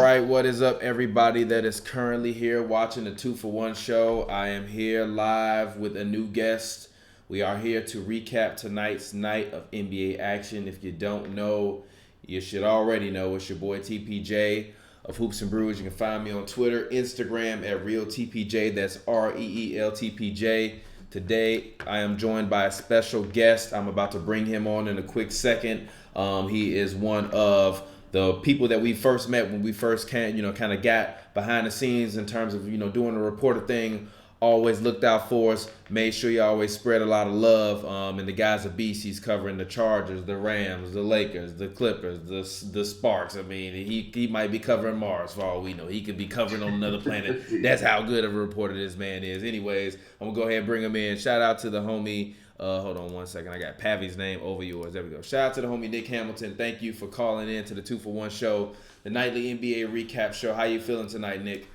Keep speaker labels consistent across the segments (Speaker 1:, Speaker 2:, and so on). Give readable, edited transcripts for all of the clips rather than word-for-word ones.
Speaker 1: right, what is up, everybody that is currently here watching the 2-for-1 show? I am here live with a new guest. We are here to recap tonight's night of NBA action. If you don't know, you should already know. It's your boy TPJ of Hoops and Brews. You can find me on Twitter, Instagram at RealTPJ. That's REELTPJ. Today, I am joined by a special guest. I'm about to bring him on in a quick second. He is one of the people that we first met when we first kind of got behind the scenes in terms of, doing the reporter thing. Always looked out for us, made sure you always spread a lot of love. And the guy's a beast. He's covering the Chargers, the Rams, the Lakers, the Clippers, the Sparks. I mean, he might be covering Mars for all we know. He could be covering on another planet. That's how good of a reporter this man is. Anyways, I'm going to go ahead and bring him in. Shout out to the homie. Hold on one second. I got Pavy's name over yours. There we go. Shout out to the homie Nick Hamilton. Thank you for calling in to the 2-for-1 show, the nightly NBA recap show. How you feeling tonight, Nick?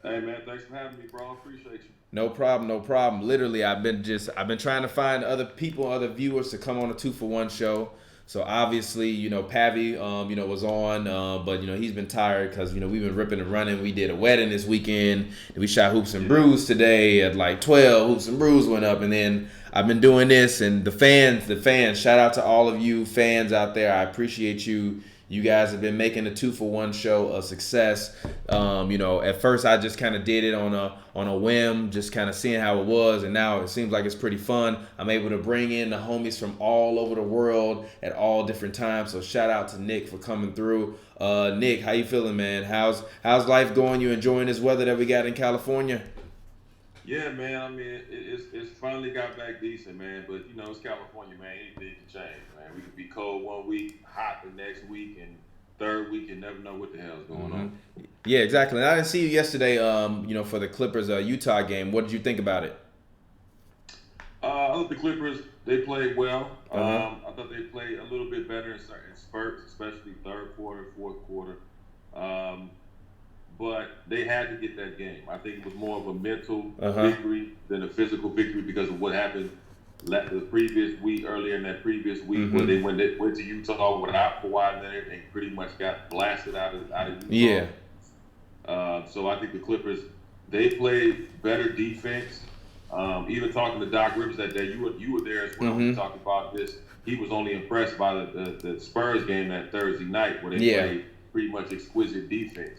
Speaker 2: Hey man, thanks for having me, bro. Appreciate you.
Speaker 1: No problem. Literally, I've been trying to find other people, other viewers to come on the 2-for-1 show. So obviously, Pavy, was on, but he's been tired because we've been ripping and running. We did a wedding this weekend. We shot Hoops and Brews today at like 12. Hoops and Brews went up, and then I've been doing this. And the fans. Shout out to all of you fans out there. I appreciate you. You guys have been making the 2-for-1 show a success. At first I just kind of did it on a whim, just kind of seeing how it was, and now it seems like it's pretty fun. I'm able to bring in the homies from all over the world at all different times. So shout out to Nick for coming through. Nick, how you feeling, man? How's life going? You enjoying this weather that we got in California?
Speaker 2: Yeah, man. I mean, it's finally got back decent, man. But it's California, man. Anything can change, man. We could be cold one week, hot the next week, and third week you never know what the hell's going on.
Speaker 1: Yeah, exactly. And I didn't see you yesterday. For the Clippers Utah game. What did you think about it?
Speaker 2: I thought the Clippers, they played well. I thought they played a little bit better in certain spurts, especially third quarter, fourth quarter. But they had to get that game. I think it was more of a mental victory than a physical victory because of what happened the previous week, earlier in that previous week, where they went to Utah without Kawhi Leonard and pretty much got blasted out of Utah. Yeah. So I think the Clippers, they played better defense. Even talking to Doc Rivers that day, you were there as well. We talked about this. He was only impressed by the Spurs game that Thursday night where they played pretty much exquisite defense.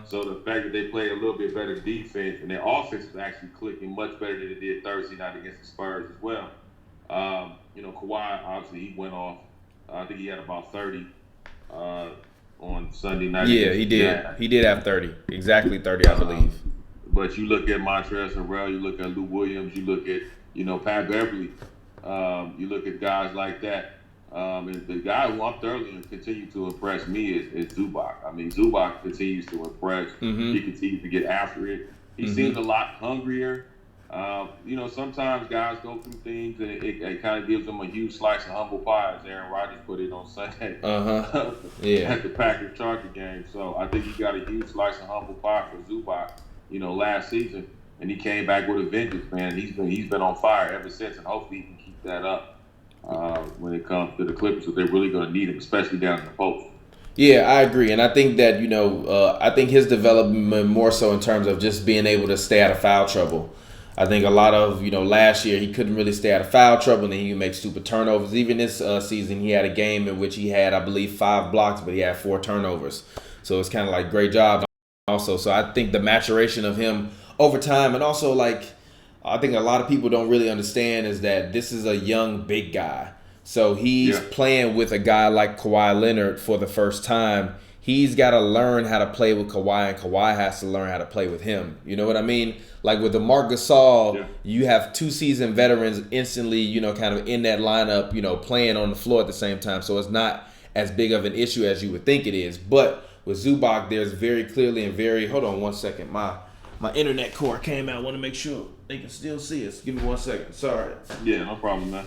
Speaker 2: So the fact that they played a little bit better defense and their offense was actually clicking much better than it did Thursday night against the Spurs as well. Kawhi, obviously, he went off. I think he had about 30 on Sunday night.
Speaker 1: Yeah, he did. Yeah. He did have 30. Exactly 30, I believe.
Speaker 2: But you look at Montrezl Harrell, you look at Lou Williams, you look at, Pat Beverly. You look at guys like that. And the guy who I'm thoroughly continue to impress me is Zubac. I mean, Zubac continues to impress. He continues to get after it. He seems a lot hungrier. Sometimes guys go through things and it kind of gives them a huge slice of humble pie, as Aaron Rodgers put it on Sunday at the Packers-Charger game. So I think he got a huge slice of humble pie for Zubac, last season, and he came back with a vengeance, man. He's been on fire ever since, and hopefully he can keep that up. When it comes to the Clippers, so they're really going to need him, especially down in the post.
Speaker 1: Yeah, I agree, and I think that I think his development more so in terms of just being able to stay out of foul trouble. I think a lot of last year he couldn't really stay out of foul trouble, and then he would make stupid turnovers. Even this season, he had a game in which he had, I believe, 5 blocks, but he had 4 turnovers. So it's kind of like great job also. So I think the maturation of him over time, and also I think a lot of people don't really understand is that this is a young, big guy. So he's playing with a guy like Kawhi Leonard for the first time. He's got to learn how to play with Kawhi, and Kawhi has to learn how to play with him. You know what I mean? Like with the Marc Gasol, you have 2 seasoned veterans instantly, kind of in that lineup, playing on the floor at the same time. So it's not as big of an issue as you would think it is. But with Zubac, there's very clearly and hold on one second. My internet cord came out. I want to make sure they can still see us. Give me 1 second. Sorry.
Speaker 2: Yeah, no problem, man.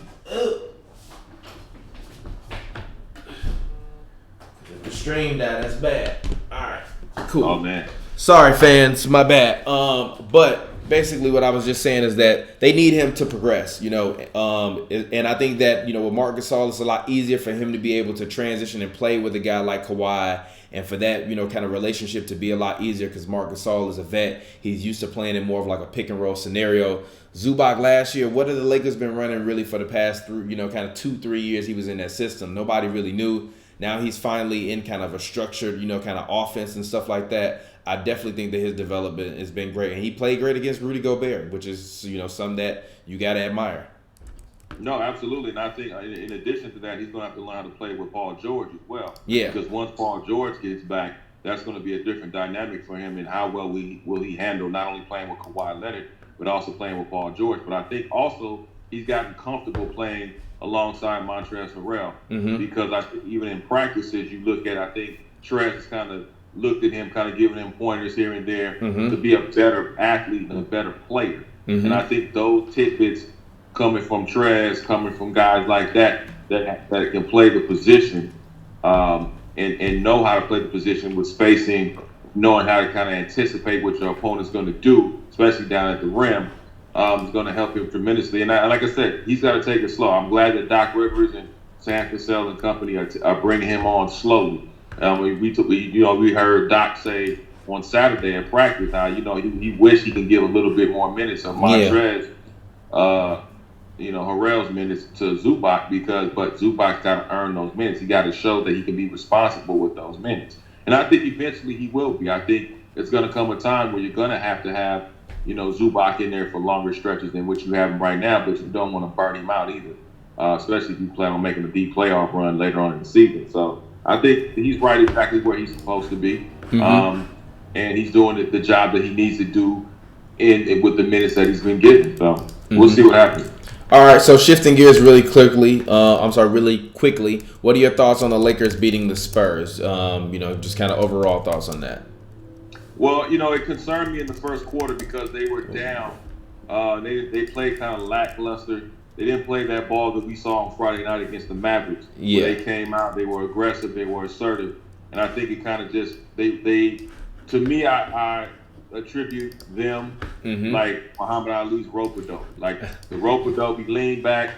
Speaker 1: The stream died. That's bad. All right. Cool.
Speaker 2: Oh, man.
Speaker 1: Sorry, fans. My bad. But basically what I was just saying is that they need him to progress, and I think that, with Marc Gasol, it's a lot easier for him to be able to transition and play with a guy like Kawhi, and for that, kind of relationship to be a lot easier because Marc Gasol is a vet. He's used to playing in more of like a pick and roll scenario. Zubac last year, what have the Lakers been running really for the past, kind of 2-3 years he was in that system? Nobody really knew. Now he's finally in kind of a structured, kind of offense and stuff like that. I definitely think that his development has been great. And he played great against Rudy Gobert, which is, something that you got to admire.
Speaker 2: No, absolutely. And I think in addition to that, he's going to have to learn how to play with Paul George as well.
Speaker 1: Yeah.
Speaker 2: Because once Paul George gets back, that's going to be a different dynamic for him and how well will he handle not only playing with Kawhi Leonard, but also playing with Paul George. But I think also he's gotten comfortable playing alongside Montrezl Harrell. Because I think even in practices, you look at, I think Trez has kind of looked at him, kind of giving him pointers here and there to be a better athlete and a better player. And I think those tidbits coming from Trez, coming from guys like that can play the position and know how to play the position with spacing, knowing how to kind of anticipate what your opponent's going to do, especially down at the rim, is going to help him tremendously. And like I said, he's got to take it slow. I'm glad that Doc Rivers and Sam Cassell and company are bringing him on slowly. We heard Doc say on Saturday in practice how he wished he could give a little bit more minutes of Montrez, Harrell's minutes to Zubac but Zubac's got to earn those minutes. He got to show that he can be responsible with those minutes, and I think eventually he will be. I think it's going to come a time where you're going to have Zubac in there for longer stretches than what you have him right now, but you don't want to burn him out either, especially if you plan on making a deep playoff run later on in the season. So I think he's right exactly where he's supposed to be, and he's doing the job that he needs to do with the minutes that he's been getting. So we'll see what happens.
Speaker 1: All right, so shifting gears really quickly. What are your thoughts on the Lakers beating the Spurs? Just kind of overall thoughts on that.
Speaker 2: Well, it concerned me in the first quarter because they were down. They played kind of lackluster. They didn't play that ball that we saw on Friday night against the Mavericks.
Speaker 1: Yeah.
Speaker 2: They came out, they were aggressive, they were assertive. And I think it kind of just, to me, I attribute them like Muhammad Ali's rope-a-dope. Like the rope-a-dope, you lean back,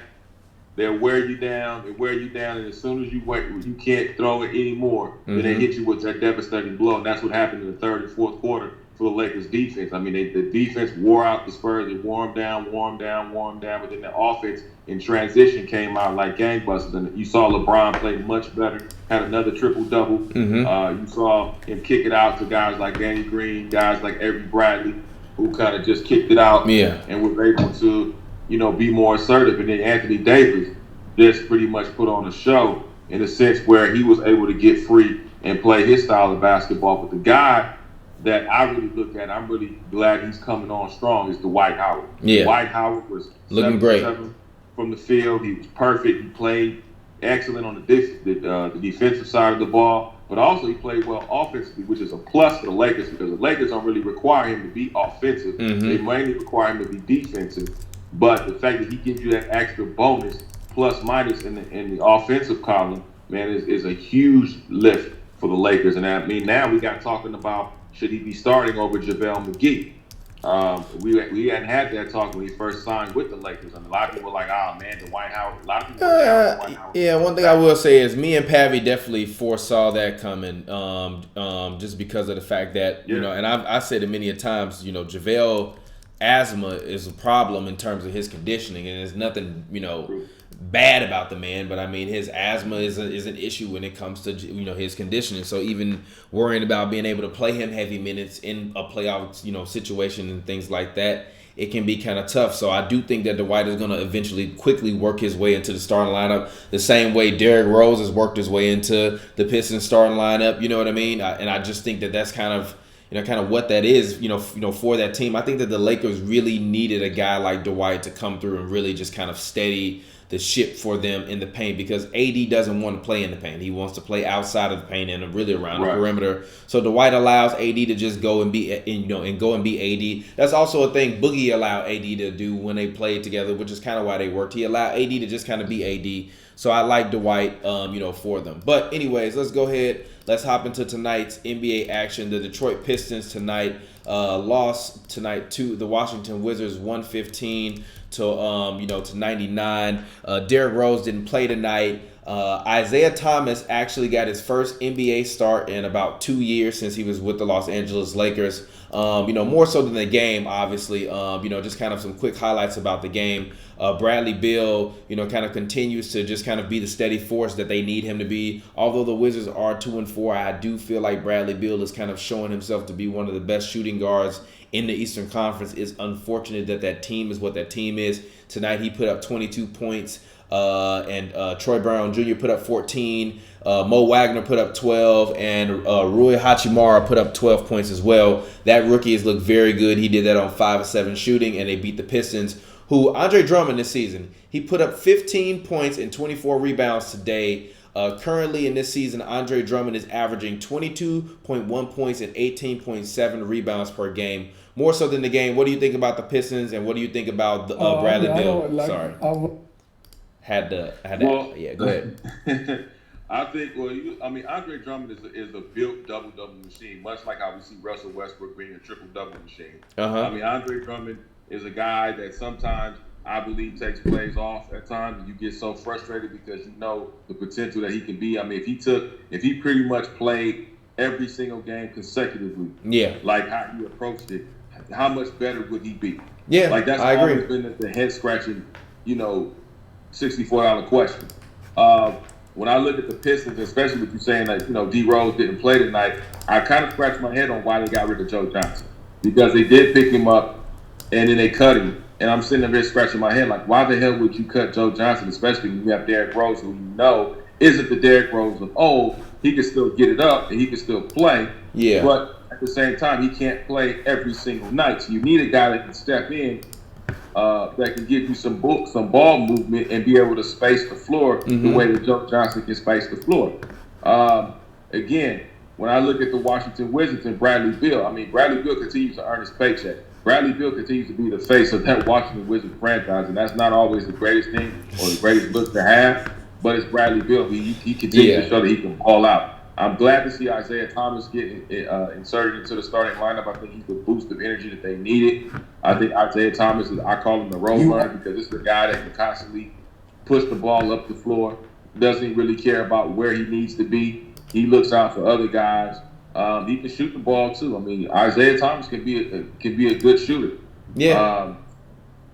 Speaker 2: they'll wear you down, and as soon as you can't throw it anymore, then they hit you with that devastating blow. And that's what happened in the third and fourth quarter for the Lakers defense. I mean, the defense wore out the Spurs. They wore them down, but then the offense in transition came out like gangbusters. And you saw LeBron play much better, had another triple-double. You saw him kick it out to guys like Danny Green, guys like Avery Bradley, who kind of just kicked it out and was able to, be more assertive. And then Anthony Davis just pretty much put on a show in a sense where he was able to get free and play his style of basketball. But the guy that I really look at, I'm really glad he's coming on strong, is Dwight Howard.
Speaker 1: Yeah.
Speaker 2: Dwight Howard was
Speaker 1: looking great
Speaker 2: from the field. He was perfect. He played excellent on the defensive side of the ball, but also he played well offensively, which is a plus for the Lakers because the Lakers don't really require him to be offensive. They mainly require him to be defensive. But the fact that he gives you that extra bonus, plus minus in the offensive column, man, is a huge lift for the Lakers. And I mean, now we got talking about should he be starting over JaVale McGee. We hadn't had that talk when he first signed with the Lakers, and a lot of people were like, "Oh man, Dwight Howard." A lot of people were down Dwight Howard.
Speaker 1: Yeah, one thing I will say is me and Pavy definitely foresaw that coming, just because of the fact that and I said it many a times, JaVale asthma is a problem in terms of his conditioning, and there's nothing bad about the man, but I mean his asthma is an issue when it comes to his conditioning. So even worrying about being able to play him heavy minutes in a playoff situation and things like that, it can be kind of tough. So I do think that Dwight is going to eventually quickly work his way into the starting lineup the same way Derrick Rose has worked his way into the Pistons starting lineup. You know what I mean? And I just think that that's kind of what that is, for that team. I think that the Lakers really needed a guy like Dwight to come through and really just kind of steady the ship for them in the paint, because AD doesn't want to play in the paint. He wants to play outside of the paint and really around the perimeter. So Dwight allows AD to just go and be, AD. That's also a thing Boogie allowed AD to do when they played together, which is kind of why they worked. He allowed AD to just kind of be AD. So I like Dwight, for them. But anyways, let's go ahead. Let's hop into tonight's NBA action. The Detroit Pistons tonight lost tonight to the Washington Wizards 115 to 99. Derrick Rose didn't play tonight. Isaiah Thomas actually got his first NBA start in about 2 years since he was with the Los Angeles Lakers. More so than the game, obviously. Just kind of some quick highlights about the game. Bradley Beal, kind of continues to just kind of be the steady force that they need him to be. Although the Wizards are 2-4, I do feel like Bradley Beal is kind of showing himself to be one of the best shooting guards in the Eastern Conference. It's unfortunate that team is what that team is. Tonight he put up 22 points. And Troy Brown Jr. put up 14. Mo Wagner put up 12, and Rui Hachimura put up 12 points as well. That rookie has looked very good. He did that on 5 of 7 shooting, and they beat the Pistons, who Andre Drummond this season, he put up 15 points and 24 rebounds today. Currently in this season, Andre Drummond is averaging 22.1 points and 18.7 rebounds per game. More so than the game. What do you think about the Pistons, and what do you think about Bradley Beal? Sorry. Yeah, go ahead.
Speaker 2: I think, Andre Drummond is a built double-double machine, much like how we see Russell Westbrook being a triple-double machine. Andre Drummond is a guy that sometimes I believe takes plays off at times, and you get so frustrated because you know the potential that he can be. If he pretty much played every single game consecutively, like how he approached it, how much better would he be? Yeah, like that's always been the head-scratching, $64 question. When I look at the Pistons, especially with you saying that, D Rose didn't play tonight, I kind of scratched my head on why they got rid of Joe Johnson. Because they did pick him up and then they cut him. And I'm sitting there scratching my head like, why the hell would you cut Joe Johnson, especially when you have Derrick Rose, who isn't the Derrick Rose of old. He can still get it up and he can still play. Yeah. But at the same time, he can't play every single night. So you need a guy that can step in that can give you some ball movement and be able to space the floor the way that Joe Johnson can space the floor. Again, when I look at the Washington Wizards and Bradley Beal, Bradley Beal continues to earn his paycheck. Bradley Beal continues to be the face of that Washington Wizards franchise, and that's not always the greatest thing or the greatest look to have, but it's Bradley Beal. He continues to show that he can ball out. I'm glad to see Isaiah Thomas get inserted into the starting lineup. I think he's the boost of energy that they needed. I think Isaiah Thomas I call him the role runner because this is a guy that can constantly push the ball up the floor, doesn't really care about where he needs to be. He looks out for other guys. He can shoot the ball too. Isaiah Thomas can be a good shooter. Yeah.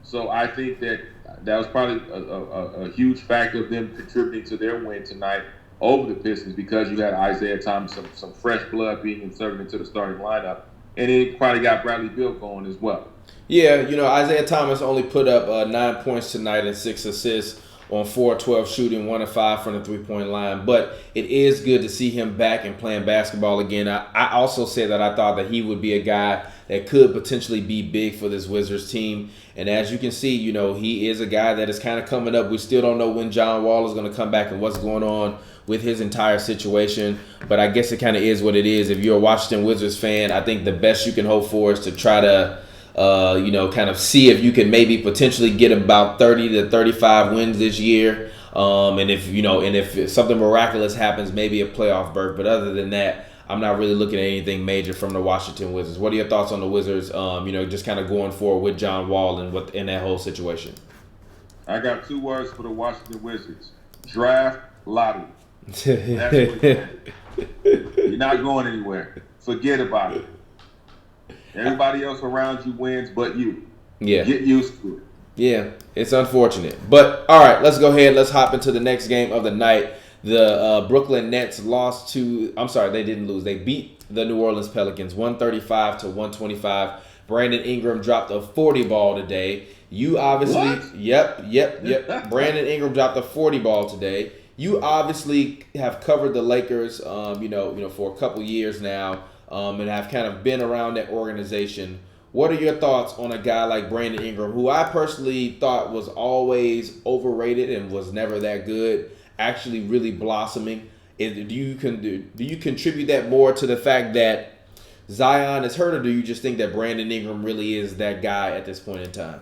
Speaker 2: So I think that was probably a huge factor of them contributing to their win tonight over the Pistons because you had Isaiah Thomas, some fresh blood being inserted into the starting lineup, and it probably got Bradley Beal going as well.
Speaker 1: Yeah, Isaiah Thomas only put up 9 points tonight and 6 assists on 4-12 shooting, 1 of 5 from the three-point line. But it is good to see him back and playing basketball again. I also said that I thought that he would be a guy that could potentially be big for this Wizards team. And as you can see, he is a guy that is kind of coming up. We still don't know when John Wall is going to come back and what's going on with his entire situation. But I guess it kind of is what it is. If you're a Washington Wizards fan, I think the best you can hope for is to try to kind of see if you can maybe potentially get about 30 to 35 wins this year. And if something miraculous happens, maybe a playoff berth. But other than that, I'm not really looking at anything major from the Washington Wizards. What are your thoughts on the Wizards, just kind of going forward with John Wall and in that whole situation?
Speaker 2: I got 2 words for the Washington Wizards. Draft lottery. That's what it is. You're not going anywhere. Forget about it. Everybody else around you wins but you. Yeah. Get used to it.
Speaker 1: Yeah, it's unfortunate. But, all right, let's go ahead. Let's hop into the next game of the night. The Brooklyn Nets they didn't lose. They beat the New Orleans Pelicans 135 to 125. Brandon Ingram dropped a 40 ball today. You obviously, what? Yep. Brandon Ingram dropped a 40 ball today. You obviously have covered the Lakers, for a couple years now. And have kind of been around that organization. What are your thoughts on a guy like Brandon Ingram, who I personally thought was always overrated and was never that good, actually really blossoming? Do you contribute that more to the fact that Zion is hurt, or do you just think that Brandon Ingram really is that guy at this point in time?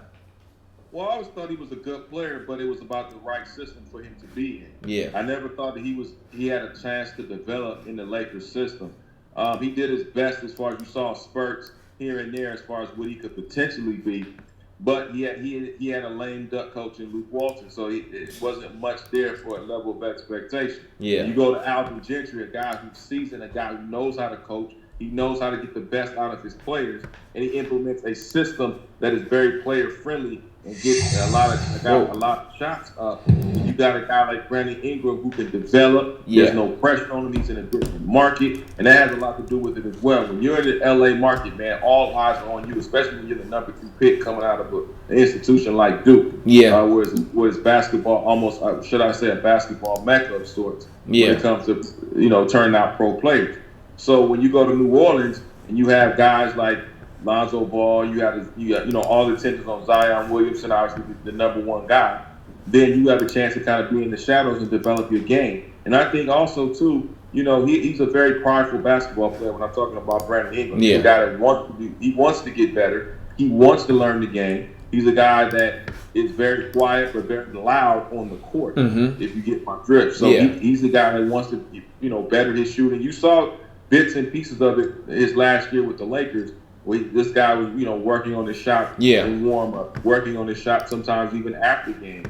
Speaker 2: Well, I always thought he was a good player, but it was about the right system for him to be in.
Speaker 1: Yeah.
Speaker 2: I never thought that he had a chance to develop in the Lakers system. He did his best as far as you saw spurts here and there as far as what he could potentially be, but he had a lame duck coach in Luke Walton, so it wasn't much there for a level of expectation.
Speaker 1: Yeah.
Speaker 2: You go to Alvin Gentry, a guy who's seasoned, a guy who knows how to coach. He knows how to get the best out of his players, and he implements a system that is very player friendly and gets a lot of shots up. And you got a guy like Brandon Ingram who can develop.
Speaker 1: Yeah.
Speaker 2: There's no pressure on him. He's in a different market, and that has a lot to do with it as well. When you're in the LA market, man, all eyes are on you, especially when you're the number 2 pick coming out of an institution like Duke.
Speaker 1: Yeah.
Speaker 2: Where it's basketball almost, should I say, a basketball mecca of sorts.
Speaker 1: Yeah.
Speaker 2: When it comes to turning out pro players. So when you go to New Orleans and you have guys like Lonzo Ball, you got all the attention on Zion Williamson, obviously the number 1 guy. Then you have a chance to kind of be in the shadows and develop your game. And I think also too, he's a very prideful basketball player. When I'm talking about Brandon Ingram, he's a guy that wants to get better. He wants to learn the game. He's a guy that is very quiet but very loud on the court.
Speaker 1: Mm-hmm.
Speaker 2: If you get my drift, so he's the guy that wants to better his shooting. You saw bits and pieces of it his last year with the Lakers. This guy was, working on his shot in warm up, working on his shot sometimes even after game.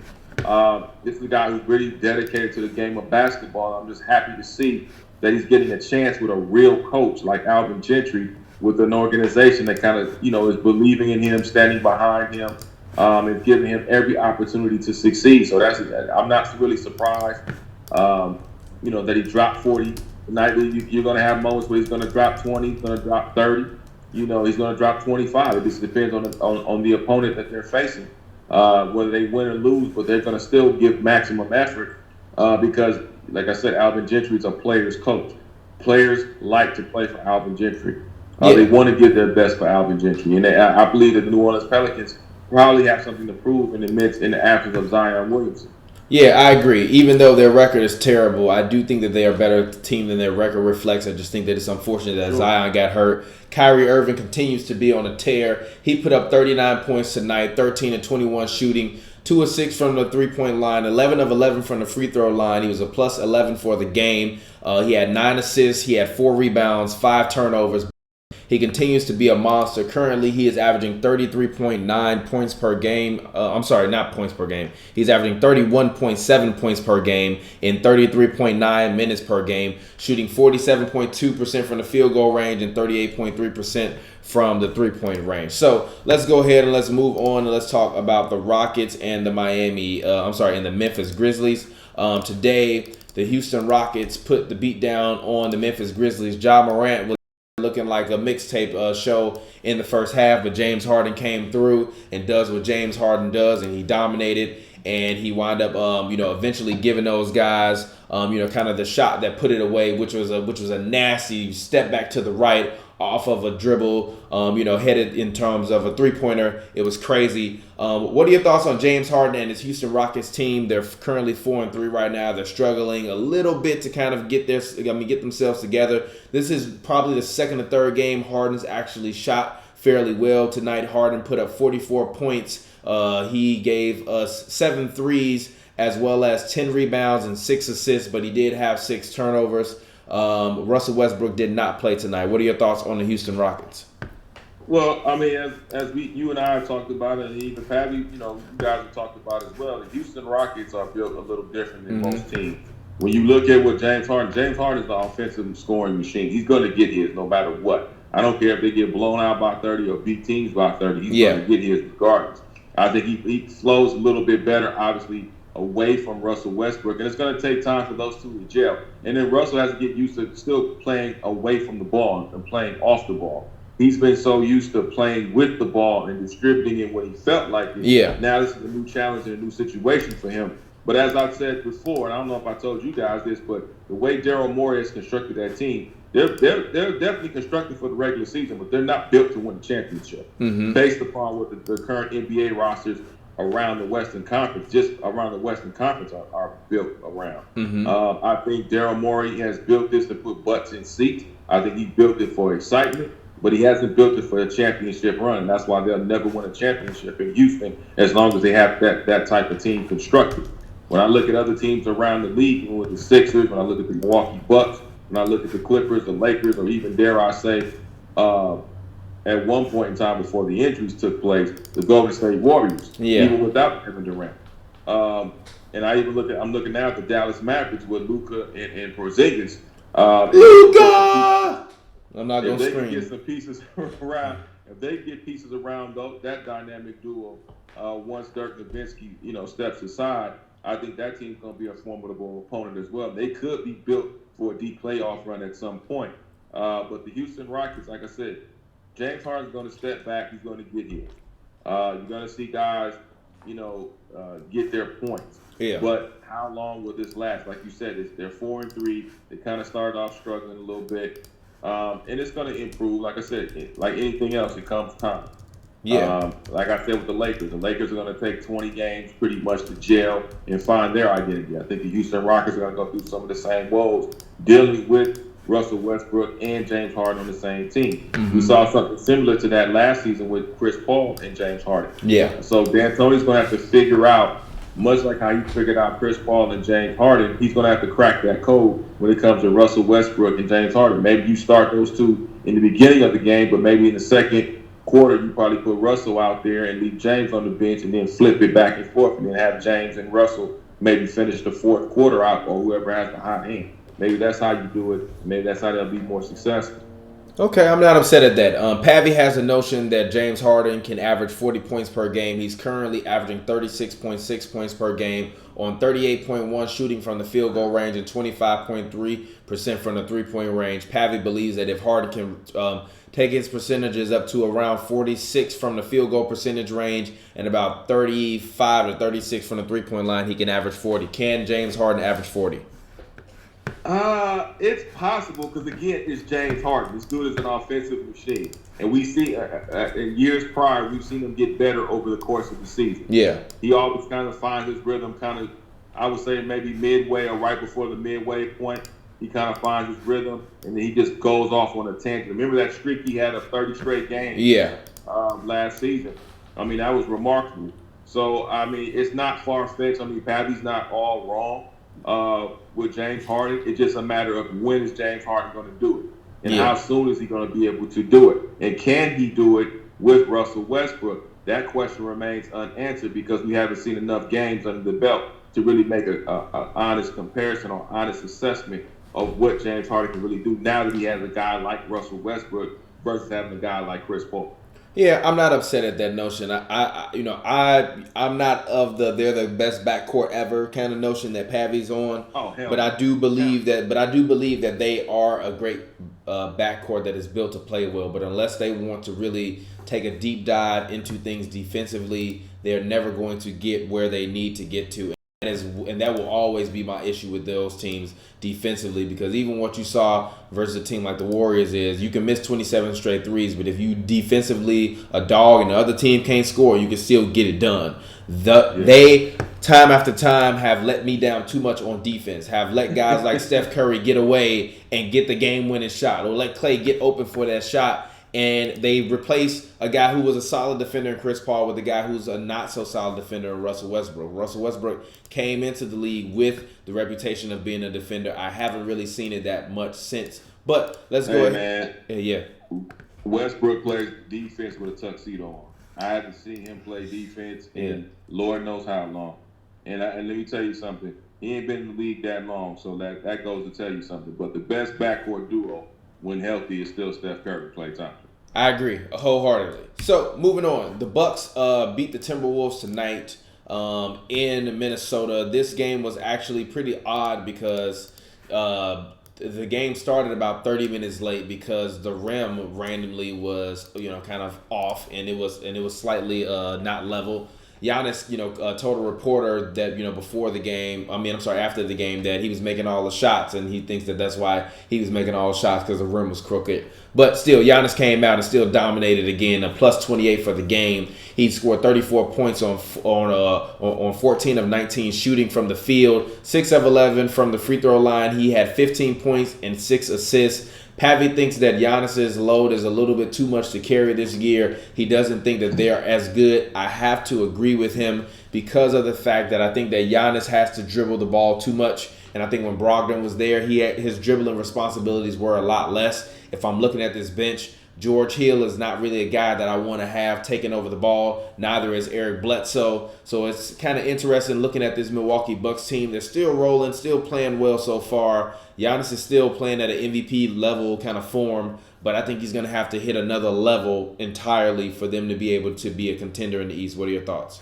Speaker 2: This is a guy who's really dedicated to the game of basketball. I'm just happy to see that he's getting a chance with a real coach like Alvin Gentry, with an organization that kind of, is believing in him, standing behind him, and giving him every opportunity to succeed. So I'm not really surprised, that he dropped 40. Tonight, you're going to have moments where he's going to drop 20, he's going to drop 30. He's going to drop 25. It just depends on the opponent that they're facing, whether they win or lose, but they're going to still give maximum effort because, like I said, Alvin Gentry is a player's coach. Players like to play for Alvin Gentry. They want to give their best for Alvin Gentry. And I believe that the New Orleans Pelicans probably have something to prove in the absence of Zion Williamson.
Speaker 1: Yeah, I agree. Even though their record is terrible, I do think that they are a better team than their record reflects. I just think that it's unfortunate that Zion got hurt. Kyrie Irving continues to be on a tear. He put up 39 points tonight, 13 and 21 shooting, 2 of 6 from the 3-point line, 11 of 11 from the free throw line. He was a plus 11 for the game. He had 9 assists. He had 4 rebounds, 5 turnovers. He continues to be a monster. Currently, he is averaging 33.9 points per game. I'm sorry, not points per game. He's averaging 31.7 points per game in 33.9 minutes per game, shooting 47.2% from the field goal range and 38.3% from the three-point range. So let's go ahead and let's move on and let's talk about the Rockets and the and the Memphis Grizzlies. Today, the Houston Rockets put the beat down on the Memphis Grizzlies. Ja Morant was looking like a mixtape show in the first half, but James Harden came through and does what James Harden does, and he dominated, and he wound up eventually giving those guys kind of the shot that put it away, which was a nasty step back to the right off of a dribble, headed in terms of a three-pointer. It was crazy. What are your thoughts on James Harden and his Houston Rockets team? They're currently 4-3 right now. They're struggling a little bit to kind of get themselves together. This is probably the second or third game Harden's actually shot fairly well tonight. Harden put up 44 points. He gave us 7 threes as well as 10 rebounds and 6 assists, but he did have 6 turnovers. Russell Westbrook did not play tonight. What are your thoughts on the Houston Rockets?
Speaker 2: Well, I mean, as you and I have talked about it, and even Pavy, you guys have talked about it as well, the Houston Rockets are built a little different than most teams. When you look at what James Harden is the offensive scoring machine. He's going to get his no matter what. I don't care if they get blown out by 30 or beat teams by 30. He's going to get his regardless. I think he flows a little bit better, obviously, away from Russell Westbrook, and it's going to take time for those two to gel. And then Russell has to get used to still playing away from the ball and playing off the ball. He's been so used to playing with the ball and distributing it when he felt like it.
Speaker 1: Yeah.
Speaker 2: Now this is a new challenge and a new situation for him. But as I've said before, and I don't know if I told you guys this, but the way Daryl Morey has constructed that team, they're definitely constructed for the regular season, but they're not built to win a championship based upon what the current NBA rosters around the Western Conference, are built around. I think Daryl Morey has built this to put butts in seats. I think he built it for excitement. but he hasn't built it for a championship run. And that's why they'll never win a championship in Houston as long as they have that type of team constructed. When I look at other teams around the league, even with the Sixers, when I look at the Milwaukee Bucks, when I look at the Clippers, the Lakers, or even dare I say, at one point in time before the injuries took place, the Golden State Warriors, even without Kevin Durant. And I'm looking now at the Dallas Mavericks with Luka and Porzingis.
Speaker 1: Luka! I'm not going to scream.
Speaker 2: If they can get some pieces around, that dynamic duo, once Dirk Nowitzki, steps aside, I think that team's going to be a formidable opponent as well. They could be built for a deep playoff run at some point. But the Houston Rockets, like I said, James Harden's going to step back. He's going to get here. You're going to see guys, get their points.
Speaker 1: Yeah.
Speaker 2: But how long will this last? Like you said, they're 4-3. They kind of started off struggling a little bit. And it's going to improve. Like I said, like anything else, it comes time.
Speaker 1: Yeah.
Speaker 2: Like I said with the Lakers are going to take 20 games pretty much to gel and find their identity. I think the Houston Rockets are going to go through some of the same woes dealing with Russell Westbrook and James Harden on the same team. Mm-hmm. We saw something similar to that last season with Chris Paul and James Harden.
Speaker 1: Yeah.
Speaker 2: So D'Antoni's going to have to figure out, much like how he figured out Chris Paul and James Harden, he's going to have to crack that code when it comes to Russell Westbrook and James Harden. Maybe you start those two in the beginning of the game, but maybe in the second quarter you probably put Russell out there and leave James on the bench and then flip it back and forth and then have James and Russell maybe finish the fourth quarter out, or whoever has the hot hand. Maybe that's how you do it. Maybe that's how they'll be more successful.
Speaker 1: Okay, I'm not upset at that. Pavy has a notion that James Harden can average 40 points per game. He's currently averaging 36.6 points per game on 38.1 shooting from the field goal range and 25.3% from the three-point range. Pavy believes that if Harden can take his percentages up to around 46 from the field goal percentage range and about 35 to 36 from the three-point line, he can average 40. Can James Harden average 40?
Speaker 2: It's possible because, again, it's James Harden. This dude is an offensive machine. And we see in years prior, we've seen him get better over the course of the season.
Speaker 1: Yeah.
Speaker 2: He always kind of finds his rhythm I would say maybe midway or right before the midway point. He kind of finds his rhythm, and then he just goes off on a tangent. Remember that streak he had of 30 straight games?
Speaker 1: Yeah.
Speaker 2: Last season. I mean, that was remarkable. So, I mean, it's not far-fetched. I mean, Pavy's not all wrong with James Harden. It's just a matter of when is James Harden going to do it, and how soon is he going to be able to do it, and can he do it with Russell Westbrook? That question remains unanswered because we haven't seen enough games under the belt to really make an honest comparison or honest assessment of what James Harden can really do now that he has a guy like Russell Westbrook versus having a guy like Chris Paul.
Speaker 1: Yeah, I'm not upset at that notion. I'm not of they're the best backcourt ever kind of notion that Pavy's on.
Speaker 2: Oh, hell.
Speaker 1: But I do believe that they are a great backcourt that is built to play well. But unless they want to really take a deep dive into things defensively, they're never going to get where they need to get to. And that will always be my issue with those teams defensively, because even what you saw versus a team like the Warriors is you can miss 27 straight threes, but if you defensively a dog and the other team can't score, you can still get it done. They, time after time, have let me down too much on defense, have let guys like Steph Curry get away and get the game-winning shot, or let Klay get open for that shot. And they replaced a guy who was a solid defender in Chris Paul with a guy who's a not-so-solid defender in Russell Westbrook. Russell Westbrook came into the league with the reputation of being a defender. I haven't really seen it that much since. But let's go ahead.
Speaker 2: Man.
Speaker 1: Yeah.
Speaker 2: Westbrook plays defense with a tuxedo on. I haven't seen him play defense in Lord knows how long. And let me tell you something. He ain't been in the league that long, so that goes to tell you something. But the best backcourt duo when healthy is still Steph Curry, Klay Thompson.
Speaker 1: I agree wholeheartedly. So moving on, the Bucks beat the Timberwolves tonight in Minnesota. This game was actually pretty odd because the game started about 30 minutes late because the rim randomly was kind of off and it was slightly not level. Giannis, told a reporter that, before the game, after the game, that he was making all the shots, and he thinks that that's why he was making all the shots, because the rim was crooked. But still, Giannis came out and still dominated again, a plus 28 for the game. He scored 34 points on 14 of 19 shooting from the field, 6 of 11 from the free throw line. He had 15 points and 6 assists. Pavy thinks that Giannis's load is a little bit too much to carry this year. He doesn't think that they are as good. I have to agree with him because of the fact that I think that Giannis has to dribble the ball too much. And I think when Brogdon was there, his dribbling responsibilities were a lot less. If I'm looking at this bench, George Hill is not really a guy that I want to have taking over the ball. Neither is Eric Bledsoe. So it's kind of interesting looking at this Milwaukee Bucks team. They're still rolling, still playing well so far. Giannis is still playing at an MVP level kind of form, but I think he's going to have to hit another level entirely for them to be able to be a contender in the East. What are your thoughts?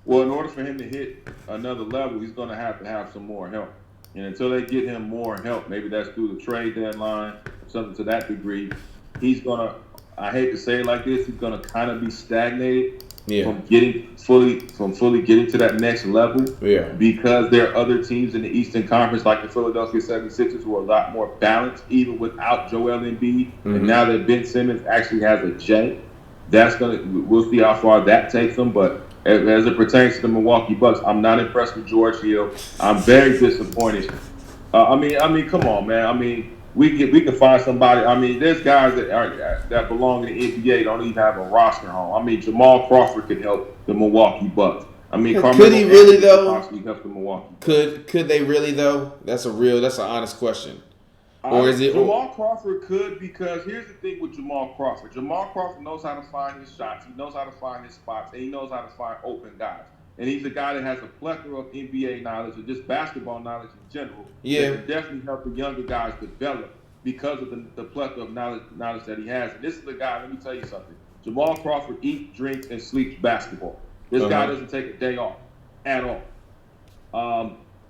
Speaker 2: Well, in order for him to hit another level, he's going to have some more help. And until they get him more help, maybe that's through the trade deadline, something to that degree, he's going to, I hate to say it like this, he's going to kind of be stagnated from fully getting to that next level.
Speaker 1: Yeah.
Speaker 2: Because there are other teams in the Eastern Conference, like the Philadelphia 76ers, who are a lot more balanced, even without Joel Embiid. Mm-hmm. And now that Ben Simmons actually has a J, we'll see how far that takes them. But as it pertains to the Milwaukee Bucks, I'm not impressed with George Hill. I'm very disappointed. Come on, man. We can find somebody. There's guys that belong in the NBA don't even have a roster home. Jamal Crawford could help the Milwaukee Bucks.
Speaker 1: Could he really though?
Speaker 2: Possibly help the Milwaukee Bucks.
Speaker 1: Could they really though? That's an honest question. Or is it
Speaker 2: Jamal Crawford could, because here's the thing with Jamal Crawford. Jamal Crawford knows how to find his shots. He knows how to find his spots, and he knows how to find open guys. And he's a guy that has a plethora of NBA knowledge or just basketball knowledge in general.
Speaker 1: Yeah.
Speaker 2: That can definitely help the younger guys develop because of the plethora of knowledge that he has. And this is the guy, let me tell you something. Jamal Crawford eats, drinks, and sleeps basketball. This guy doesn't take a day off at all.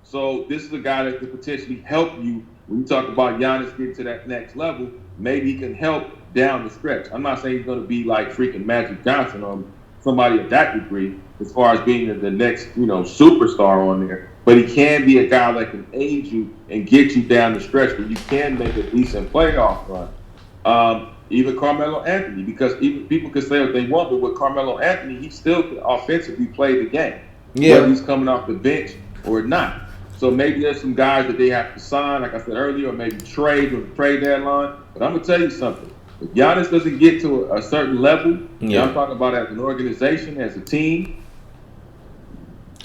Speaker 2: So this is a guy that could potentially help you when you talk about Giannis getting to that next level. Maybe he can help down the stretch. I'm not saying he's going to be like freaking Magic Johnson or somebody of that degree as far as being the next, superstar on there. But he can be a guy that can aid you and get you down the stretch where you can make a decent playoff run. Even Carmelo Anthony, because even people can say what they want, but with Carmelo Anthony, he still can offensively play the game. Yeah. Whether he's coming off the bench or not. So maybe there's some guys that they have to sign, like I said earlier, or maybe trade on the trade deadline. But I'm going to tell you something. If Giannis doesn't get to a certain level, and I'm talking about as an organization, as a team,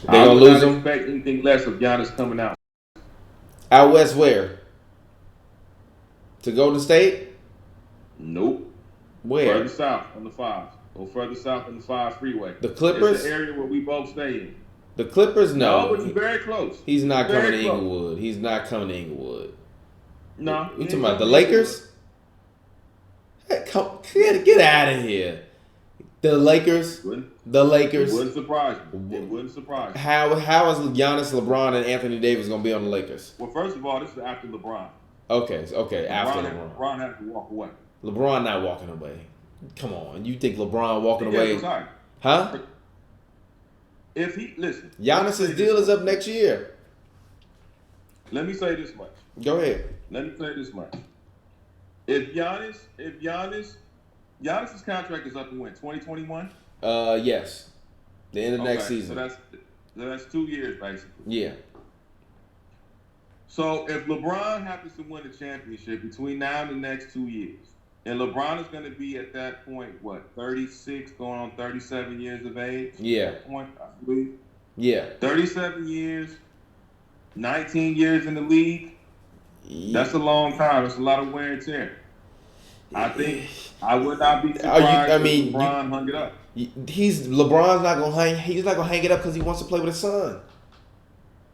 Speaker 1: they're going to lose him.
Speaker 2: Expect anything less of Giannis coming out.
Speaker 1: Out west where? To Golden State?
Speaker 2: Nope.
Speaker 1: Where?
Speaker 2: Further south on the 5. Go further south on the 5 freeway.
Speaker 1: The Clippers?
Speaker 2: It's the area where we both stay in.
Speaker 1: The Clippers? No.
Speaker 2: No, but he's very close.
Speaker 1: He's not coming to Inglewood. He's not coming to Inglewood.
Speaker 2: No.
Speaker 1: You talking about the Lakers? Hey, get out of here. The Lakers? The Lakers.
Speaker 2: It wouldn't surprise me. It wouldn't surprise me.
Speaker 1: How is Giannis, LeBron, and Anthony Davis going to be on the Lakers?
Speaker 2: Well, first of all, this is after LeBron.
Speaker 1: Okay, after LeBron.
Speaker 2: LeBron has to walk away.
Speaker 1: LeBron not walking away. Come on. You think LeBron walking away?
Speaker 2: Sorry.
Speaker 1: Huh?
Speaker 2: If he, listen.
Speaker 1: Giannis's deal is up next year.
Speaker 2: Let me say this much.
Speaker 1: Go ahead.
Speaker 2: Let me say this much. If Giannis's contract is up in when? 2021?
Speaker 1: Yes. The end of next season.
Speaker 2: So that's 2 years basically.
Speaker 1: Yeah.
Speaker 2: So if LeBron happens to win the championship between now and the next 2 years, and LeBron is going to be at that point, 36, going on 37 years of age?
Speaker 1: Yeah.
Speaker 2: At that point, I believe.
Speaker 1: Yeah.
Speaker 2: 37 years, 19 years in the league. Yeah. That's a long time. That's a lot of wear and tear. I think I would not be surprised if LeBron hung it up.
Speaker 1: LeBron's not gonna hang. He's not gonna hang it up because he wants to play with his son.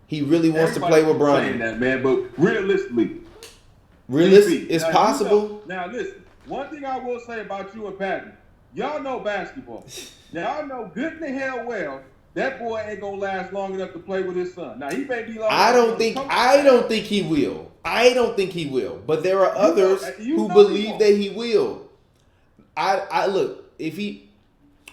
Speaker 1: He really wants to play with Bron.
Speaker 2: Saying that, man, but realistically,
Speaker 1: it's possible.
Speaker 2: Now listen, one thing I will say about you and Patton, y'all know basketball. Now I know good in the hell well that boy ain't gonna last long enough to play with his son. Now he may be long. I don't think
Speaker 1: he will. I don't think he will. But there are others who believe that he will. I look, if he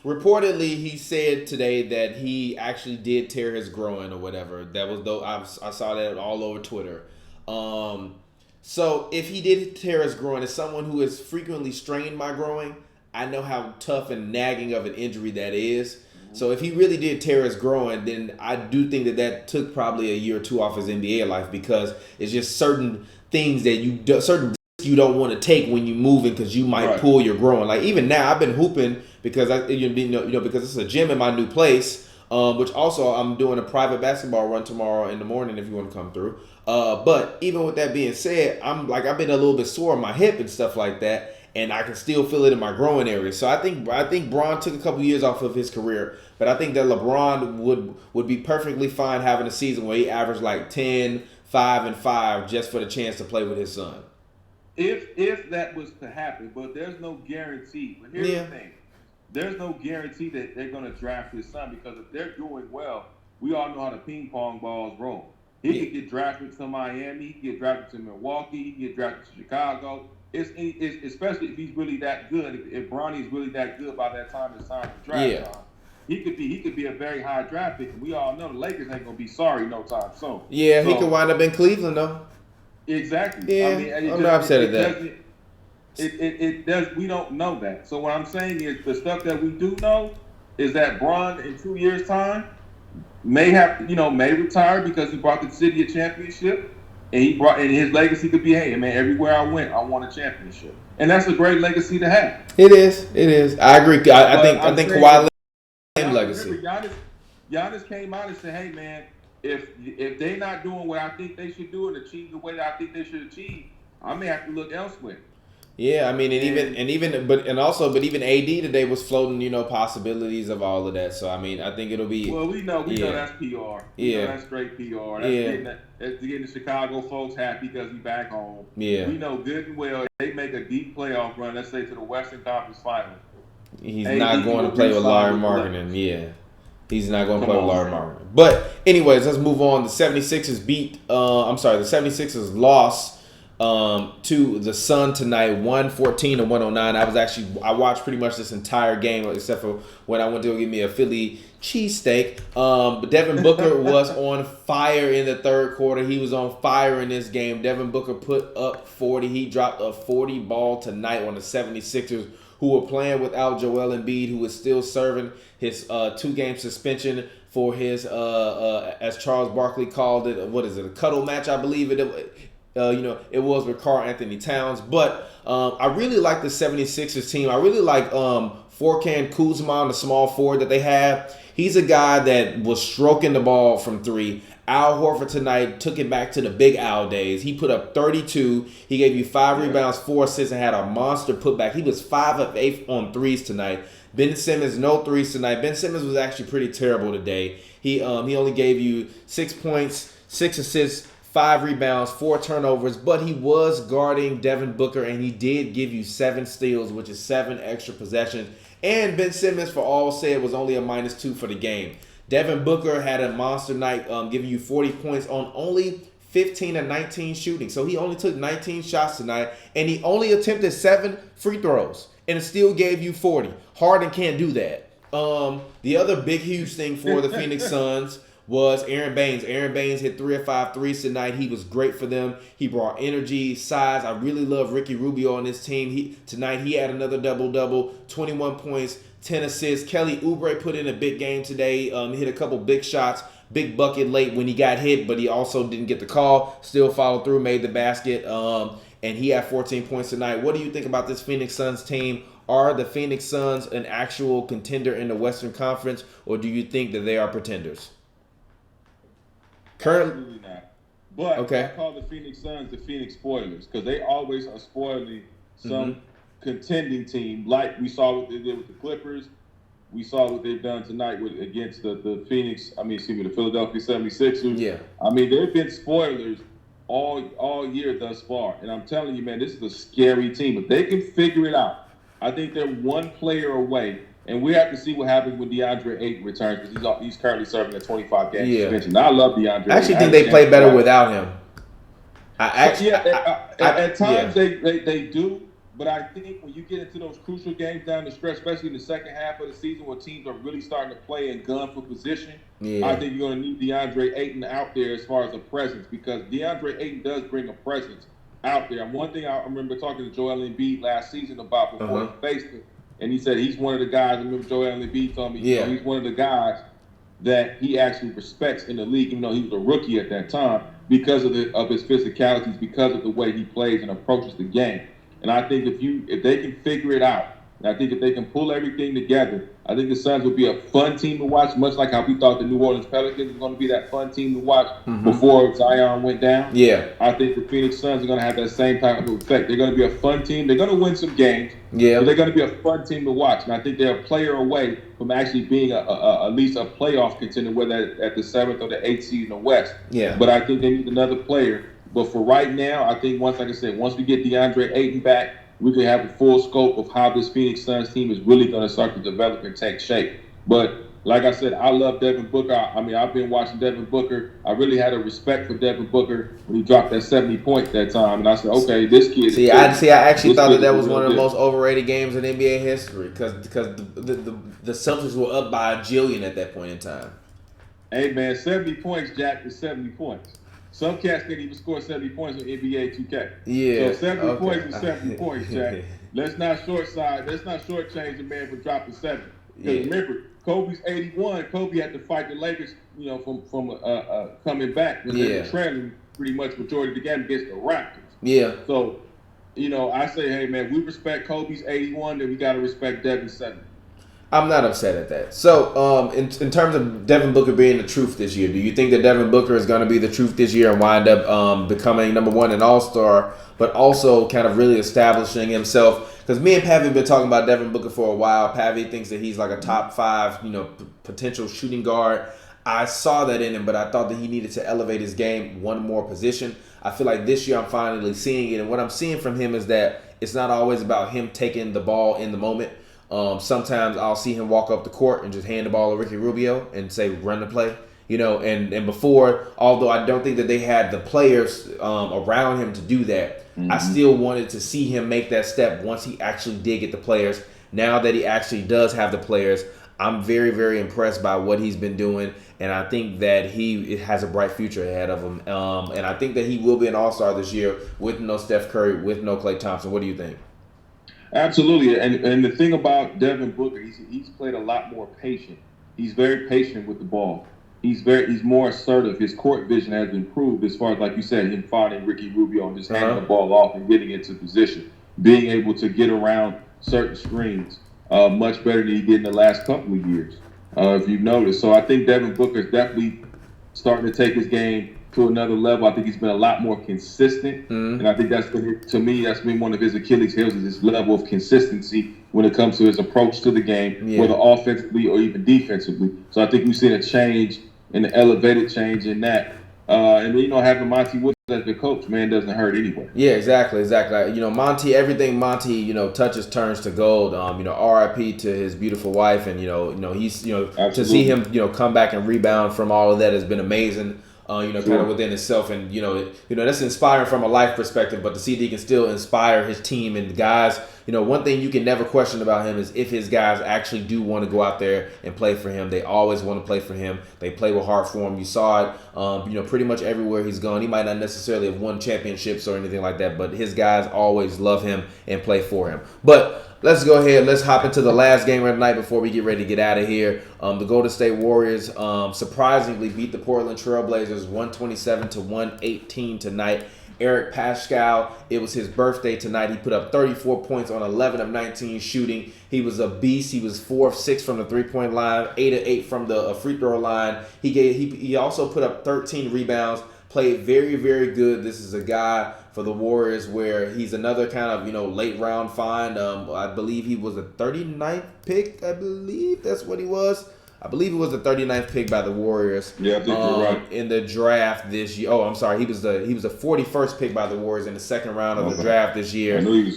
Speaker 1: reportedly, he said today that he actually did tear his groin or whatever. That was though I saw that all over Twitter. So if he did tear his groin, as someone who has frequently strained my groin, I know how tough and nagging of an injury that is. So if he really did tear his groin, then I do think that took probably a year or two off his NBA life, because it's just certain things that certain risks you don't want to take when you're moving, because you might pull your groin. Like even now, I've been hooping because because it's a gym in my new place, which also I'm doing a private basketball run tomorrow in the morning if you want to come through. But even with that being said, I've been a little bit sore on my hip and stuff like that, and I can still feel it in my groin area. So I think Bron took a couple years off of his career, but I think that LeBron would be perfectly fine having a season where he averaged like 10, 5, and 5 just for the chance to play with his son.
Speaker 2: If that was to happen, but there's no guarantee. But here's the thing. There's no guarantee that they're going to draft his son, because if they're doing well, we all know how the ping pong balls roll. He could get drafted to Miami. He could get drafted to Milwaukee. He could get drafted to Chicago. It's especially if he's really that good. If Bronny's really that good by that time it's time for draft time, he could be a very high draft pick. And we all know the Lakers ain't gonna be sorry no time soon.
Speaker 1: Yeah, so, he could wind up in Cleveland though.
Speaker 2: Exactly.
Speaker 1: Yeah, I'm not upset at that.
Speaker 2: It does. We don't know that. So what I'm saying is the stuff that we do know is that Bron in 2 years' time may retire because he brought the city a championship. And his legacy could be, hey, man, everywhere I went, I won a championship. And that's a great legacy to have.
Speaker 1: It is. I agree. I think Kawhi legacy.
Speaker 2: Giannis came out and said, hey, man, if they're not doing what I think they should do and achieve the way that I think they should achieve, I may have to look elsewhere.
Speaker 1: Yeah, I mean, even AD today was floating, possibilities of all of that. So I mean, I think it'll be.
Speaker 2: Well, we know that's PR. We know that's straight PR. That's getting the Chicago folks happy because we back home.
Speaker 1: Yeah,
Speaker 2: we know good and well they make a deep playoff run. Let's say to the Western Conference Finals.
Speaker 1: He's not going to play with Larry Markkinen. Yeah. He's not going to play with Larry Markkinen. But anyways, let's move on. The 76ers the 76ers lost to the Sun tonight, 114-109. I watched pretty much this entire game except for when I went to go get me a Philly cheesesteak. But Devin Booker was on fire in the third quarter. He was on fire in this game. Devin Booker put up 40. He dropped a 40 ball tonight on the 76ers, who were playing without Joel Embiid, who is still serving his 2-game suspension for his as Charles Barkley called it, a cuddle match, I believe it was with Karl Anthony Towns. But I really like the 76ers team. I really like Furkan Kuzma, the small forward that they have. He's a guy that was stroking the ball from 3. Al Horford tonight took it back to the Big Al days. He put up 32. He gave you 5 rebounds, 4 assists, and had a monster putback. He was 5 of 8 on threes tonight. Ben Simmons, no threes tonight. Ben Simmons was actually pretty terrible today. He only gave you 6 points, 6 assists, 5 rebounds, 4 turnovers, but he was guarding Devin Booker, and he did give you 7 steals, which is 7 extra possessions. And Ben Simmons, for all said, was only a -2 for the game. Devin Booker had a monster night, giving you 40 points on only 15 of 19 shooting. So he only took 19 shots tonight, and he only attempted 7 free throws, and it still gave you 40. Harden can't do that. The other big, huge thing for the Phoenix Suns was Aaron Baines. Aaron Baines hit 3 of 5 threes tonight. He was great for them. He brought energy, size. I really love Ricky Rubio on this team. Tonight he had another double-double, 21 points, 10 assists. Kelly Oubre put in a big game today. He hit a couple big shots, big bucket late when he got hit, but he also didn't get the call. Still followed through, made the basket, and he had 14 points tonight. What do you think about this Phoenix Suns team? Are the Phoenix Suns an actual contender in the Western Conference, or do you think that they are pretenders?
Speaker 2: Absolutely not. But I call the Phoenix Suns the Phoenix Spoilers because they always are spoiling some contending team, like we saw what they did with the Clippers. We saw what they've done tonight against the Philadelphia 76ers.
Speaker 1: Yeah.
Speaker 2: I mean, they've been spoilers all year thus far. And I'm telling you, man, this is a scary team. If they can figure it out, I think they're one player away. And we have to see what happens when DeAndre Ayton returns because he's currently serving a 25-game suspension. Now, I love DeAndre.
Speaker 1: I actually think they play better without him.
Speaker 2: At times they do, But I think when you get into those crucial games down the stretch, especially in the second half of the season where teams are really starting to play and gun for position, I think you're going to need DeAndre Ayton out there as far as a presence, because DeAndre Ayton does bring a presence out there. And one thing I remember talking to Joel Embiid last season about before he faced him, and he said he's one of the guys. I remember Joel Embiid told me he's one of the guys that he actually respects in the league, even though he was a rookie at that time, because of his physicalities, because of the way he plays and approaches the game. And I think if they can figure it out, and I think if they can pull everything together, I think the Suns will be a fun team to watch, much like how we thought the New Orleans Pelicans were going to be that fun team to watch before Zion went down.
Speaker 1: Yeah.
Speaker 2: I think the Phoenix Suns are going to have that same type of effect. They're going to be a fun team. They're going to win some games.
Speaker 1: Yeah.
Speaker 2: But they're going to be a fun team to watch. And I think they're a player away from actually being at least a playoff contender, whether at the 7th or the 8th seed in the West.
Speaker 1: Yeah.
Speaker 2: But I think they need another player. But for right now, I think once we get DeAndre Ayton back, we can have a full scope of how this Phoenix Suns team is really going to start to develop and take shape. But like I said, I love Devin Booker. I mean, I've been watching Devin Booker. I really had a respect for Devin Booker when he dropped that 70 points that time. And I said, okay, this kid.
Speaker 1: I actually thought that was one of the most overrated games in NBA history because the Celtics were up by a jillion at that point in time.
Speaker 2: Hey, man, 70 points, Jack, is 70 points. Some cats can't even score 70 points on NBA 2K.
Speaker 1: Yeah.
Speaker 2: So 70 points is 70 points, Jack. Let's not shortchange the man for dropping 70. Because remember, Kobe's 81. Kobe had to fight the Lakers, from coming back when they were trailing pretty much majority of the game against the Raptors.
Speaker 1: Yeah.
Speaker 2: So, I say, hey, man, we respect Kobe's 81, then we got to respect Devin's 70.
Speaker 1: I'm not upset at that. So, in terms of Devin Booker being the truth this year, do you think that Devin Booker is going to be the truth this year and wind up becoming number one and all-star, but also kind of really establishing himself? Because me and Pavy have been talking about Devin Booker for a while. Pavy thinks that he's like a top 5, potential shooting guard. I saw that in him, but I thought that he needed to elevate his game one more position. I feel like this year I'm finally seeing it, and what I'm seeing from him is that it's not always about him taking the ball in the moment. Sometimes I'll see him walk up the court and just hand the ball to Ricky Rubio and say, run the play. And before, although I don't think that they had the players around him to do that, I still wanted to see him make that step once he actually did get the players. Now that he actually does have the players, I'm very, very impressed by what he's been doing, and I think that he has a bright future ahead of him. And I think that he will be an all-star this year with no Steph Curry, with no Klay Thompson. What do you think?
Speaker 2: Absolutely, and the thing about Devin Booker, he's played a lot more patient. He's very patient with the ball. He's more assertive. His court vision has improved as far as, like you said, him finding Ricky Rubio and just handing the ball off and getting into position, being able to get around certain screens much better than he did in the last couple of years, if you've noticed. So I think Devin Booker is definitely starting to take his game to another level. I think he's been a lot more consistent, and I think that's been one of his Achilles' heels, is this level of consistency when it comes to his approach to the game, whether offensively or even defensively. So I think we've seen a change, an elevated change in that. And having Monty Williams as the coach, man, doesn't hurt anyway.
Speaker 1: Yeah, exactly. Monty, everything Monty, touches turns to gold. R.I.P. to his beautiful wife, and he's to see him come back and rebound from all of that has been amazing. Kind of within itself, and that's inspiring from a life perspective. But to see that he can still inspire his team and the guys. One thing you can never question about him is if his guys actually do want to go out there and play for him. They always want to play for him. They play with heart for him. You saw it, pretty much everywhere he's gone. He might not necessarily have won championships or anything like that, but his guys always love him and play for him. But let's go ahead. Let's hop into the last game of the night before we get ready to get out of here. The Golden State Warriors surprisingly beat the Portland Trailblazers 127-118 tonight. Eric Paschall, it was his birthday tonight. He put up 34 points on 11 of 19 shooting. He was a beast. He was 4 of 6 from the three-point line, 8 of 8 from the free throw line. He also put up 13 rebounds. Played very, very good. This is a guy for the Warriors where he's another kind of, late round find. I believe he was a 39th pick. I believe that's what he was. I believe it was the 39th pick by the Warriors.
Speaker 2: Yeah, I think you're right.
Speaker 1: In the draft this year. Oh, I'm sorry. He was the 41st pick by the Warriors in the second round of the draft this year.
Speaker 2: I knew he was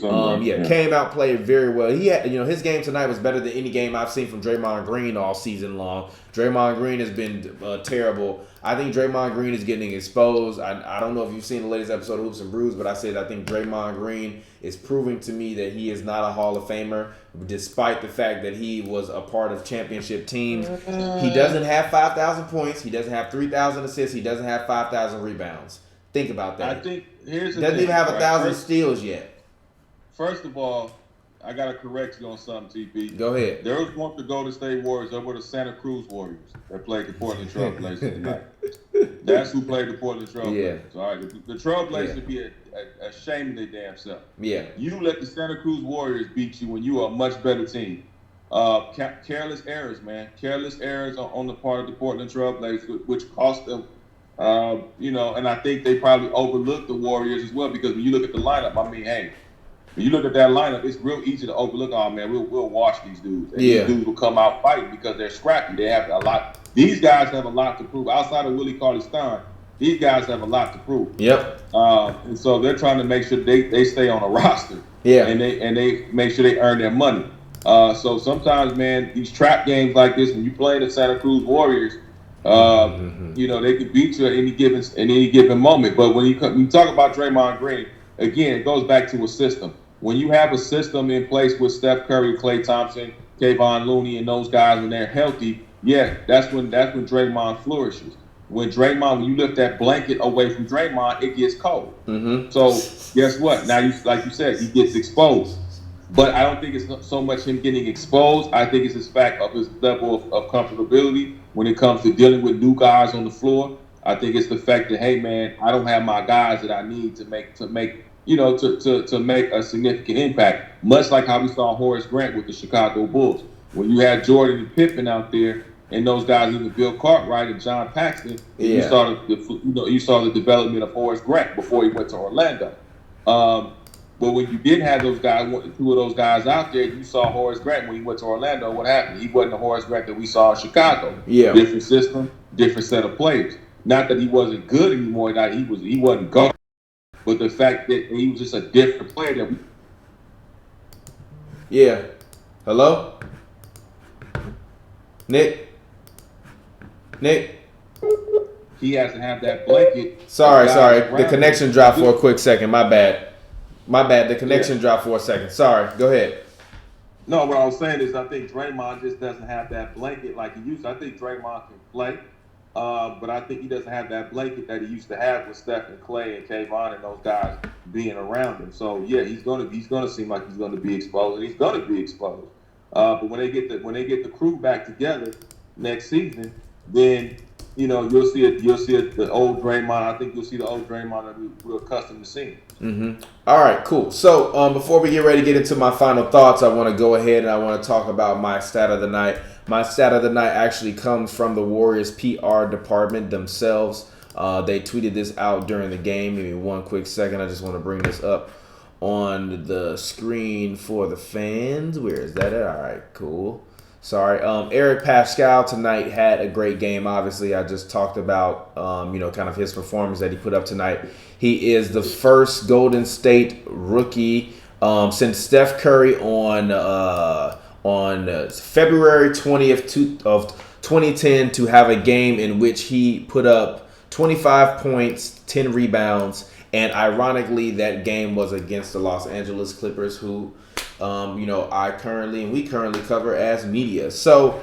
Speaker 1: came out, played very well. He had, his game tonight was better than any game I've seen from Draymond Green all season long. Draymond Green has been terrible. I think Draymond Green is getting exposed. I don't know if you've seen the latest episode of Hoops and Brews, but I said I think Draymond Green is proving to me that he is not a Hall of Famer, despite the fact that he was a part of championship teams. He doesn't have 5,000 points. He doesn't have 3,000 assists. He doesn't have 5,000 rebounds. Think about that.
Speaker 2: I think here's the
Speaker 1: doesn't
Speaker 2: thing,
Speaker 1: even have
Speaker 2: right?
Speaker 1: 1,000 steals yet.
Speaker 2: First of all, I gotta correct you on something, TP.
Speaker 1: Go ahead.
Speaker 2: There was once the Golden State Warriors. There were the Santa Cruz Warriors that played the Portland Trailblazers tonight. That's who played the Portland Trailblazers.
Speaker 1: Yeah.
Speaker 2: All right, the Trailblazers would be ashamed of their damn self.
Speaker 1: Yeah.
Speaker 2: You let the Santa Cruz Warriors beat you when you are a much better team. Careless errors, man. Careless errors on the part of the Portland Trailblazers, which cost them. And I think they probably overlooked the Warriors as well, because when you look at the lineup, I mean, hey, when you look at that lineup, it's real easy to overlook. Oh man, we'll watch these dudes. And these dudes will come out fighting because they're scrappy. They have a lot. These guys have a lot to prove. Outside of Willie Cauley-Stein, these guys have a lot to prove.
Speaker 1: Yep.
Speaker 2: And so they're trying to make sure they stay on a roster.
Speaker 1: Yeah.
Speaker 2: And they make sure they earn their money. So sometimes, man, these trap games like this, when you play the Santa Cruz Warriors, they can beat you at any given moment. But when you talk about Draymond Green, again, it goes back to a system. When you have a system in place with Steph Curry, Klay Thompson, Kevon Looney, and those guys, when they're healthy, that's when Draymond flourishes. When you lift that blanket away from Draymond, it gets cold. Mm-hmm. So guess what? Now, like you said, he gets exposed. But I don't think it's so much him getting exposed. I think it's his fact of his level of comfortability when it comes to dealing with new guys on the floor. I think it's the fact that, hey man, I don't have my guys that I need to make a significant impact. Much like how we saw Horace Grant with the Chicago Bulls. When you had Jordan and Pippen out there, and those guys, even Bill Cartwright and John Paxson, you saw the development of Horace Grant before he went to Orlando. But when you did have those guys, two of those guys out there, you saw Horace Grant when he went to Orlando. What happened? He wasn't the Horace Grant that we saw in Chicago. Yeah. Different system, different set of players. Not that he wasn't good anymore, not he wasn't good, but the fact that he was just a different player that we.
Speaker 1: Yeah. Hello? Nick?
Speaker 2: He has to have that blanket.
Speaker 1: Sorry. The connection dropped for a quick second. My bad. The connection dropped for a second. Sorry. Go ahead.
Speaker 2: No, what I was saying is I think Draymond just doesn't have that blanket like he used to. I think Draymond can play, but I think he doesn't have that blanket that he used to have with Steph and Klay and Kevon and those guys being around him. So yeah, he's gonna seem like he's gonna be exposed, and he's gonna be exposed. But when they get the crew back together next season, then you'll see the old Draymond. I think you'll see the old Draymond that we're accustomed to seeing.
Speaker 1: Mm-hmm. All right, cool. So before we get ready to get into my final thoughts, I want to go ahead and I want to talk about my stat of the night. My stat of the night actually comes from the Warriors PR department themselves. They tweeted this out during the game. Give me one quick second. I just want to bring this up on the screen for the fans. Where is that at? All right, cool. Sorry. Eric Pascal tonight had a great game. Obviously, I just talked about, kind of his performance that he put up tonight. He is the first Golden State rookie since Steph Curry on February 20th of 2010 to have a game in which he put up 25 points, 10 rebounds, and ironically, that game was against the Los Angeles Clippers, who we currently cover as media. So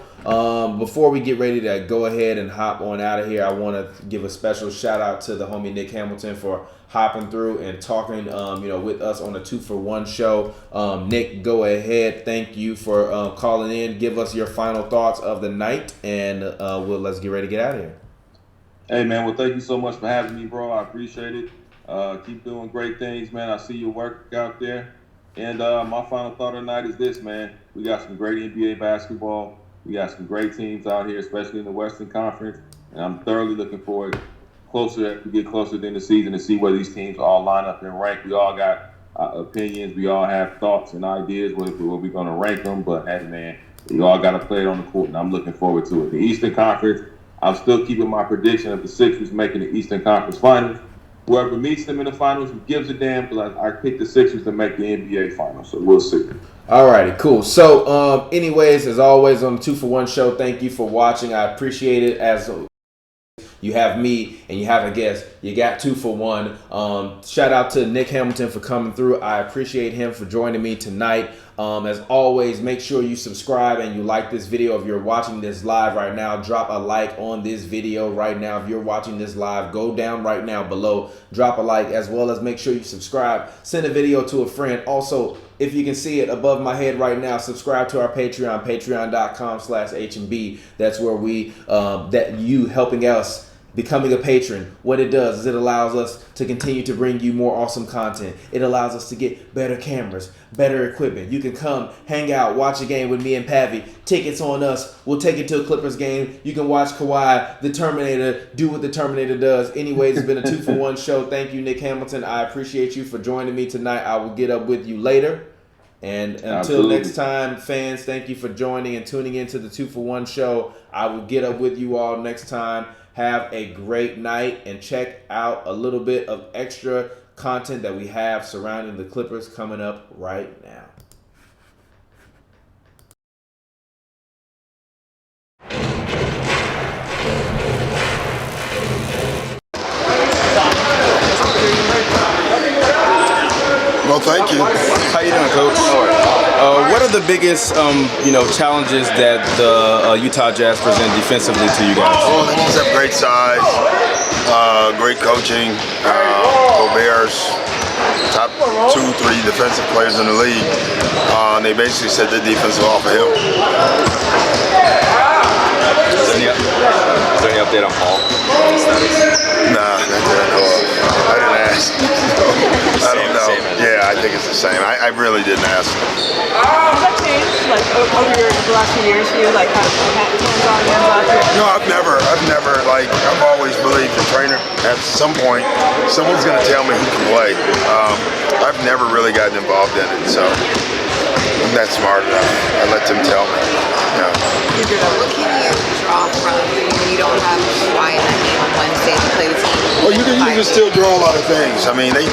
Speaker 1: before we get ready to go ahead and hop on out of here, I want to give a special shout out to the homie Nick Hamilton for hopping through and talking, with us on the 2-for-1 show. Nick, go ahead. Thank you for calling in. Give us your final thoughts of the night, and let's get ready to get out of here.
Speaker 2: Hey, man. Well, thank you so much for having me, bro. I appreciate it. Keep doing great things, man. I see your work out there. And my final thought of the night is this, man. We got some great NBA basketball. We got some great teams out here, especially in the Western Conference. And I'm thoroughly looking forward as we get closer to the season to see where these teams all line up and rank. We all got opinions. We all have thoughts and ideas where we're going to rank them. But, hey, man, we all got to play it on the court, and I'm looking forward to it. The Eastern Conference, I'm still keeping my prediction of the Sixers making the Eastern Conference Finals. Whoever meets them in the finals, who gives a damn, because I picked the Sixers to make the NBA Finals, so we'll see.
Speaker 1: All righty, cool. So, anyways, as always on the 2-for-1 show, thank you for watching. I appreciate it. As you have me, and you have a guest. You got 2 for 1. Shout out to Nick Hamilton for coming through. I appreciate him for joining me tonight. As always, make sure you subscribe and you like this video. If you're watching this live right now, drop a like on this video right now. If you're watching this live, go down right now below, drop a like, as well as make sure you subscribe. Send a video to a friend. Also, if you can see it above my head right now, subscribe to our Patreon, patreon.com/HB. That's where you helping us becoming a patron. What it does is it allows us to continue to bring you more awesome content. It allows us to get better cameras, better equipment. You can come, hang out, watch a game with me and Pavy. Tickets on us. We'll take you to a Clippers game. You can watch Kawhi, the Terminator, do what the Terminator does. Anyways, it's been a 2 for 1 show. Thank you, Nick Hamilton. I appreciate you for joining me tonight. I will get up with you later. And until next time, fans, thank you for joining and tuning into the 2 for 1 show. I will get up with you all next time. Have a great night and check out a little bit of extra content that we have surrounding the Clippers coming up right now.
Speaker 3: Well, thank you.
Speaker 1: How you doing, Coach? What are the biggest, challenges that the Utah Jazz present defensively to you guys?
Speaker 3: Well, they just have great size, great coaching. Gobert's top 2-3 defensive players in the league. They basically set the defense off of him.
Speaker 4: Is there any update on Paul?
Speaker 3: Nah, I didn't ask. I don't know. Yeah, I think it's the same. I really didn't ask.
Speaker 5: Has that changed, like, over the last few years for you, like, kind of hands-on, hands-off?
Speaker 3: No, I've never, I've always believed the trainer, at some point, someone's going to tell me who can play. I've never really gotten involved in it, so I'm not smart enough. I let them tell me. Yeah.
Speaker 6: What can you draw from when you don't have Kawhi in that game on Wednesday to play the team?
Speaker 3: Well, you can still draw a lot of things. I mean, they